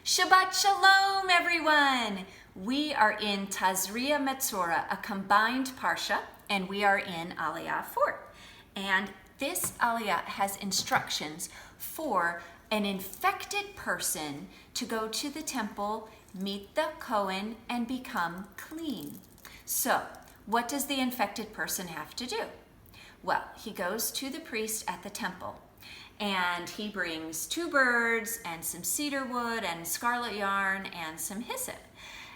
Shabbat Shalom, everyone! We are in Tazria Metzora, a combined parsha, and we are in aliyah 4. And this aliyah has instructions for an infected person to go to the temple, meet the Kohen, and become clean. So, what does the infected person have to do? Well, he goes to the priest at the temple, and he brings 2 birds and some cedar wood and scarlet yarn and some hyssop.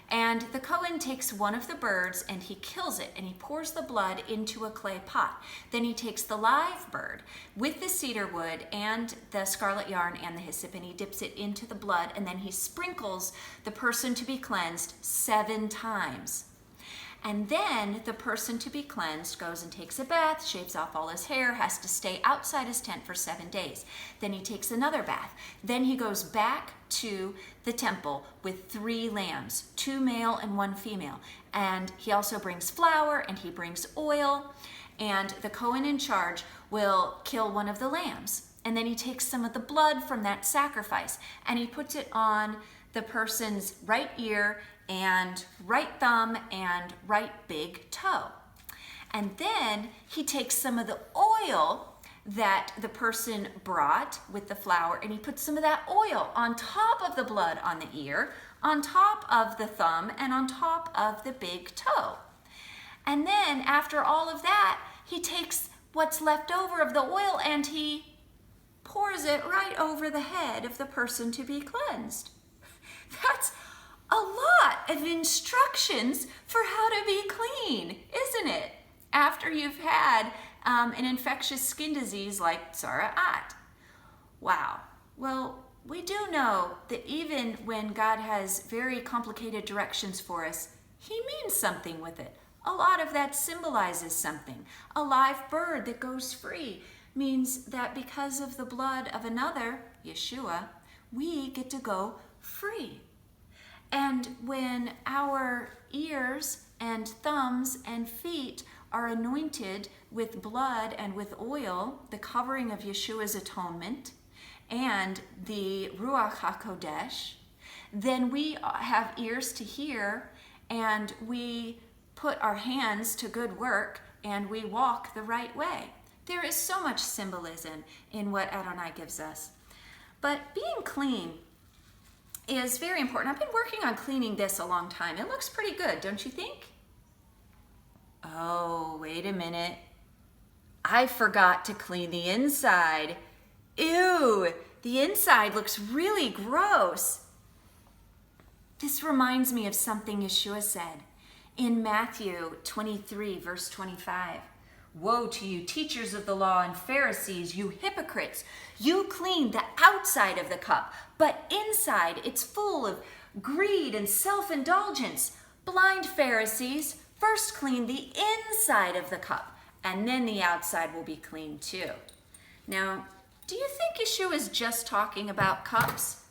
And the Kohen takes one of the birds and he kills it and he pours the blood into a clay pot. Then he takes the live bird with the cedar wood and the scarlet yarn and the hyssop and he dips it into the blood, and then he sprinkles the person to be cleansed 7 times. And then the person to be cleansed goes and takes a bath, shaves off all his hair, has to stay outside his tent for 7 days. Then he takes another bath. Then he goes back to the temple with 3 lambs, 2 male and 1 female. And he also brings flour and he brings oil. And the Kohen in charge will kill one of the lambs. And then he takes some of the blood from that sacrifice and he puts it on the person's right ear and right thumb and right big toe. And then he takes some of the oil that the person brought with the flour and he puts some of that oil on top of the blood on the ear, on top of the thumb, and on top of the big toe. And then after all of that, he takes what's left over of the oil and he pours it right over the head of the person to be cleansed. That's a lot of instructions for how to be clean, isn't it? After you've had an infectious skin disease like Tzara'at. Wow. Well, we do know that even when God has very complicated directions for us, He means something with it. A lot of that symbolizes something. A live bird that goes free means that because of the blood of another, Yeshua, we get to go free. And when our ears and thumbs and feet are anointed with blood and with oil, the covering of Yeshua's atonement, and the Ruach HaKodesh, then we have ears to hear, and we put our hands to good work, and we walk the right way. There is so much symbolism in what Adonai gives us. But being clean is very important. I've been working on cleaning this a long time. It looks pretty good, don't you think? Oh, wait a minute. I forgot to clean the inside. Ew, the inside looks really gross. This reminds me of something Yeshua said in Matthew 23, verse 25. Woe to you, teachers of the law and Pharisees, you hypocrites! You clean the outside of the cup, but inside it's full of greed and self-indulgence. Blind Pharisees, first clean the inside of the cup, and then the outside will be clean too. Now, do you think Yeshua is just talking about cups?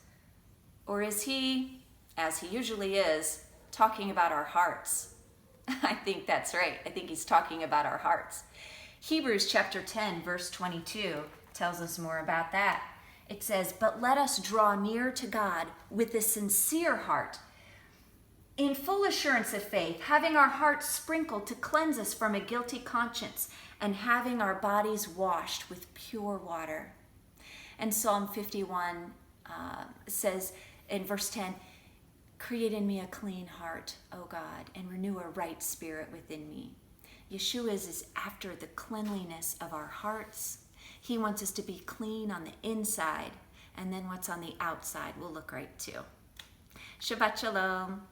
Or is he, as he usually is, talking about our hearts? I think that's right. I think he's talking about our hearts. Hebrews chapter 10, verse 22 tells us more about that. It says, "But let us draw near to God with a sincere heart, in full assurance of faith, having our hearts sprinkled to cleanse us from a guilty conscience, and having our bodies washed with pure water." And Psalm 51 says in verse 10, "Create in me a clean heart, O God, and renew a right spirit within me." Yeshua is after the cleanliness of our hearts. He wants us to be clean on the inside, and then what's on the outside will look right too. Shabbat Shalom.